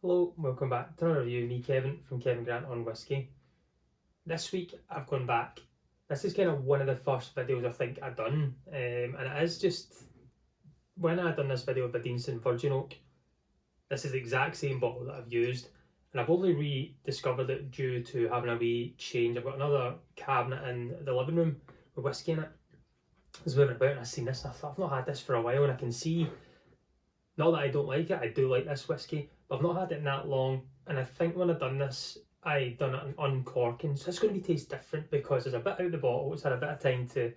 Hello, welcome back to another review. Me, Kevin, from Kevin Grant on Whisky. This week I've gone back. This is kind of one of the first videos I think I've done, and it is just when I done this video of the Deanston Virgin Oak. This is the exact same bottle that I've used, and I've only rediscovered it due to having a wee change. I've got another cabinet in the living room with whiskey in it. I was moving about and I seen this and I thought, I've not had this for a while, and I can see, not that I don't like it, I do like this whiskey, but I've not had it in that long, and I think when I've done this, I done it on uncorking, so it's going to be taste different because it's a bit out of the bottle. It's had a bit of time to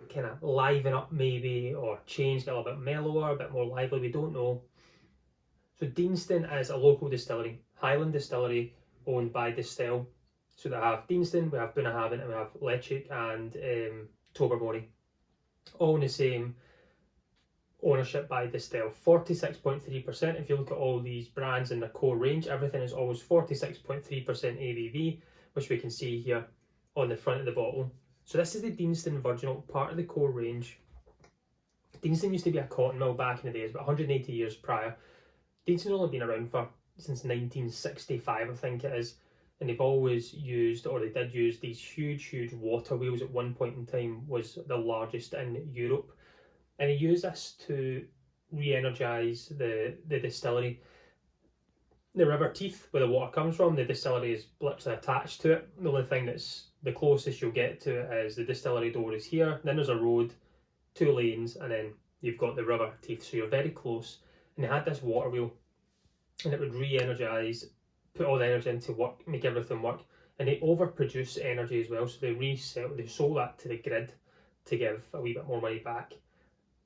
kind of liven up maybe, or change, get a little bit mellower, a bit more lively, we don't know. So Deanston is a local distillery, Highland Distillery, owned by Distillery. So they have Deanston, we have Bunnahabhain, and we have Leitchik and Tobermory, all in the same ownership by Distillery. 46.3%. If you look at all these brands in the core range, everything is always 46.3% ABV, which we can see here on the front of the bottle. So this is the Deanston Virgin Oak, part of the core range. Deanston used to be a cotton mill back in the days, but 180 years prior. Deanston's only been around since 1965, I think it is, and they've always used, or they did use, these huge water wheels. At one point in time was the largest in Europe, and he used this to re-energise the distillery. The river Teith, where the water comes from, the distillery is literally attached to it. The only thing that's the closest you'll get to it is the distillery door is here, then there's a road, 2 lanes, and then you've got the river Teith, so you're very close. And they had this water wheel, and it would re-energise, put all the energy into work, make everything work, and they overproduce energy as well, so they sold that to the grid to give a wee bit more money back.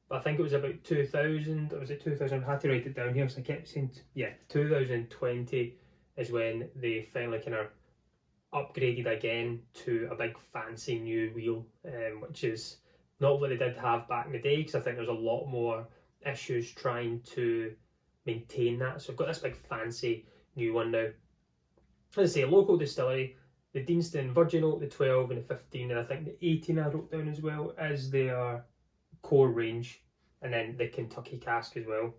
But I think it was about 2000, or was it 2000? I had to write it down here because I kept saying, 2020 is when they finally kind of upgraded again to a big fancy new wheel, which is not what they did have back in the day, because I think there's a lot more issues trying to maintain that. So I've got this big fancy new one now. As I say, local distillery, the Deanston Virgin Oak, the 12 and the 15, and I think the 18 I wrote down as well, is their core range, and then the Kentucky cask as well.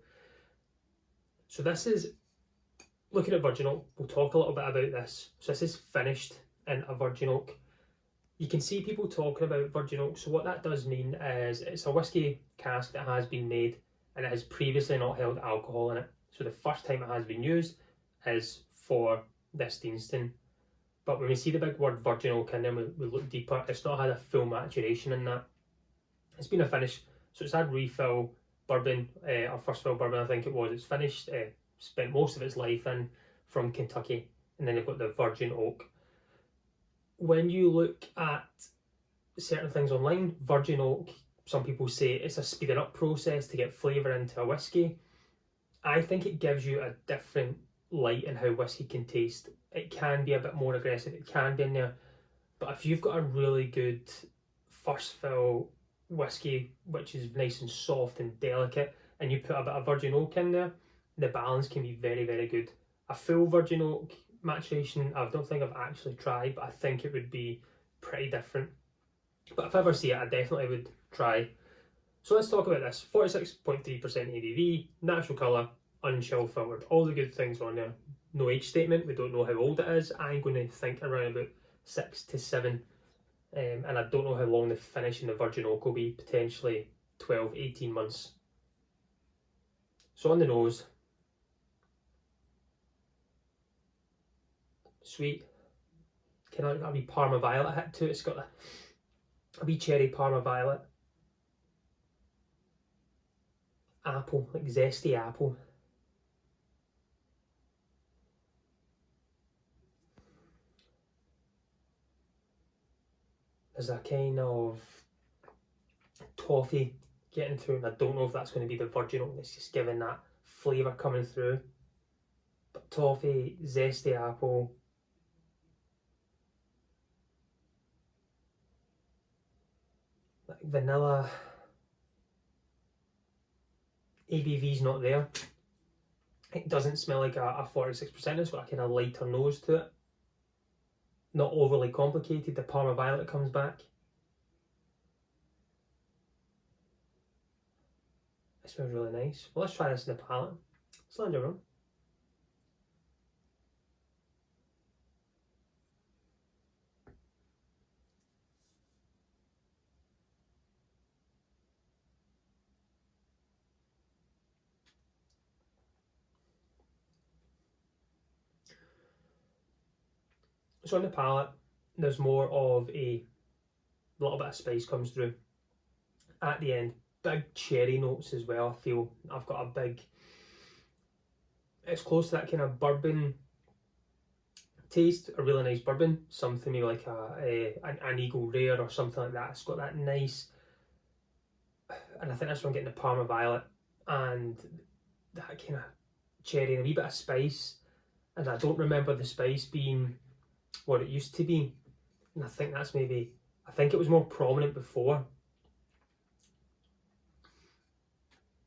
So this is, looking at Virgin Oak, we'll talk a little bit about this. So this is finished in a Virgin Oak. You can see people talking about Virgin Oak, so what that does mean is it's a whiskey cask that has been made and it has previously not held alcohol in it. So the first time it has been used is for this Deanston. But when we see the big word Virgin Oak in there, we look deeper, it's not had a full maturation in that. It's been a finish, so it's had refill bourbon, or first fill bourbon I think it was. It's finished, spent most of its life in from Kentucky, and then they've got the Virgin Oak. When you look at certain things online, Virgin Oak, some people say it's a speeded up process to get flavour into a whiskey. I think it gives you a different light in how whiskey can taste. It can be a bit more aggressive, it can be in there, but if you've got a really good first fill whiskey which is nice and soft and delicate, and you put a bit of Virgin Oak in there, the balance can be very good. A full Virgin Oak maturation I don't think I've actually tried, but I think it would be pretty different. But if I ever see it, I definitely would try. So let's talk about this. 46.3% ABV, natural colour, unchill filtered, all the good things on there. No age statement, we don't know how old it is. I'm going to think around about 6 to 7. And I don't know how long the finish in the Virgin Oak will be, potentially 12, 18 months. So on the nose, sweet, kind of like a wee Parma Violet hit to it. It's got a wee cherry Parma Violet. Apple, like zesty apple. There's a kind of toffee getting through, and I don't know if that's going to be the Virgin Oak that's just giving that flavour coming through. But toffee, zesty apple, like vanilla. ABV's not there. It doesn't smell like a 46%, it's got a kind of lighter nose to it. Not overly complicated. The Parma Violet comes back. It smells really nice. Well, let's try this in the palate. Slainte, everyone. So on the palate, there's more of a little bit of spice comes through. At the end, big cherry notes as well. I feel I've got a big, it's close to that kind of bourbon taste, a really nice bourbon, something maybe like an Eagle Rare or something like that. It's got that nice, and I think that's where I'm getting the Parma Violet and that kind of cherry and a wee bit of spice. And I don't remember the spice being what it used to be, and I think that's maybe, I think it was more prominent before.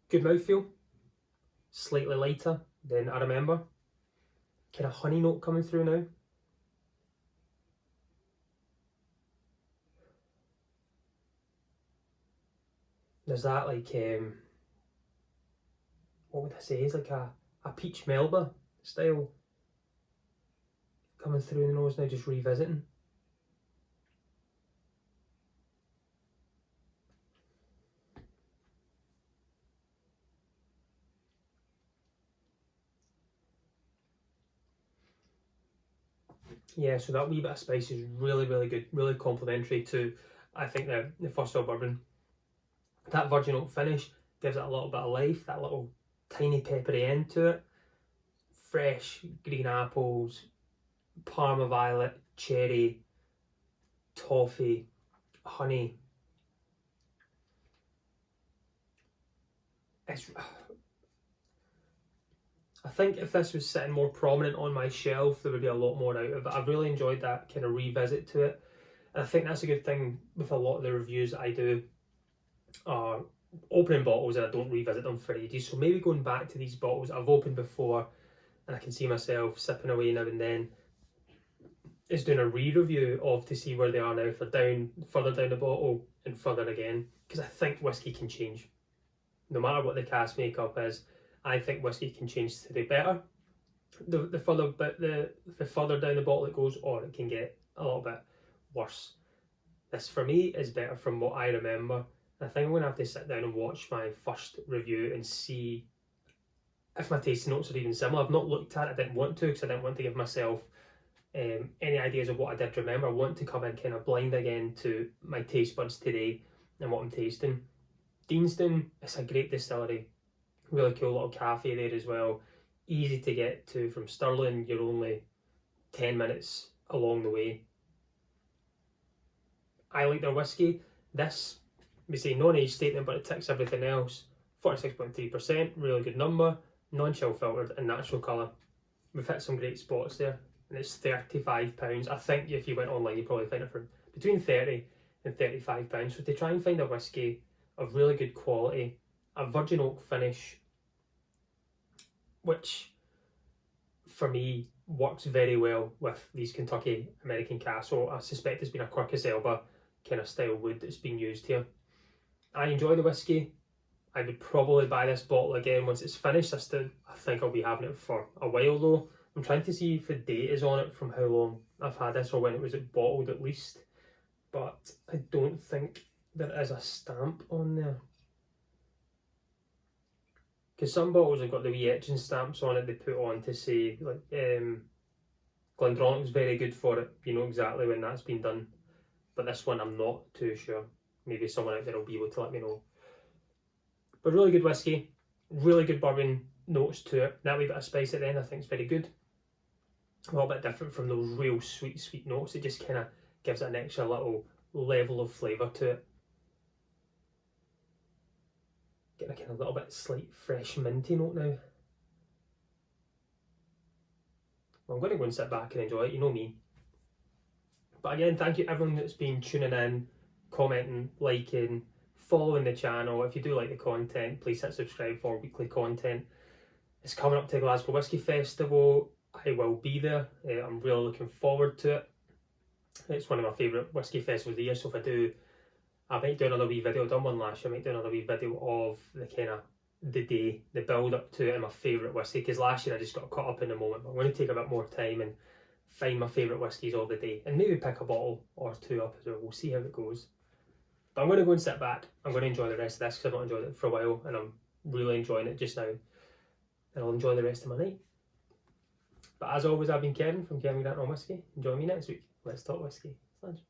Good mouthfeel, slightly lighter than I remember. Kind of honey note coming through now. There's that like, what would I say, it's like a peach Melba style coming through the nose now, just revisiting. Yeah, so that wee bit of spice is really, really good, really complimentary to, I think, the first fill bourbon. That virgin oak finish gives it a little bit of life, that little tiny peppery end to it. Fresh green apples, Parma Violet, cherry, toffee, honey. I think if this was sitting more prominent on my shelf, there would be a lot more out of it. I've really enjoyed that kind of revisit to it. And I think that's a good thing with a lot of the reviews that I do are opening bottles and I don't revisit them for ages. So maybe going back to these bottles I've opened before and I can see myself sipping away now and then, is doing a re-review of to see where they are now if they're further down the bottle and further again. Because I think whiskey can change. No matter what the cask makeup is, I think whiskey can change to the better. The further down the bottle it goes, or it can get a little bit worse. This for me is better from what I remember. I think I'm going to have to sit down and watch my first review and see if my tasting notes are even similar. I've not looked at it, I didn't want to, because I didn't want to give myself any ideas of what I did remember. I want to come in kind of blind again to my taste buds today and what I'm tasting. Deanston, it's a great distillery. Really cool little cafe there as well. Easy to get to from Stirling, you're only 10 minutes along the way. I like their whiskey. This, we say non-age statement, but it ticks everything else. 46.3%, really good number, non-chill filtered and natural colour. We've hit some great spots there, and it's £35. I think if you went online, you'd probably find it for between £30 and £35. So to try and find a whiskey of really good quality, a virgin oak finish, which for me works very well with these Kentucky American casks. So I suspect it's been a Quercus Elba kind of style wood that's been used here. I enjoy the whiskey. I would probably buy this bottle again once it's finished. I think I'll be having it for a while though. I'm trying to see if the date is on it from how long I've had this or when it was bottled at least. But I don't think there is a stamp on there. Because some bottles have got the wee etching stamps on it they put on to say, like, Glendronach's very good for it. You know exactly when that's been done. But this one I'm not too sure. Maybe someone out there will be able to let me know. But really good whiskey, really good bourbon notes to it. That wee bit of spice at the end I think is very good. A little bit different from those real sweet notes. It just kind of gives it an extra little level of flavour to it. Getting a kind of little bit slight fresh minty note now. Well, I'm going to go and sit back and enjoy it, you know me. But again, thank you everyone that's been tuning in, commenting, liking, following the channel. If you do like the content, please hit subscribe for weekly content. It's coming up to Glasgow Whisky Festival. I will be there. I'm really looking forward to it. It's one of my favourite whisky festivals of the year, so if I do, I might do another wee video. I've done one last year. I might do another wee video of the kind of the day, the build up to it and my favourite whisky, because last year I just got caught up in the moment. But I'm going to take a bit more time and find my favourite whiskies of the day and maybe pick a bottle or two up as well. We'll see how it goes. But I'm going to go and sit back. I'm going to enjoy the rest of this because I've not enjoyed it for a while and I'm really enjoying it just now. And I'll enjoy the rest of my night. But as always, I've been Kevin from Kevin Grant on Whisky. Join me next week. Let's talk whiskey. Thanks.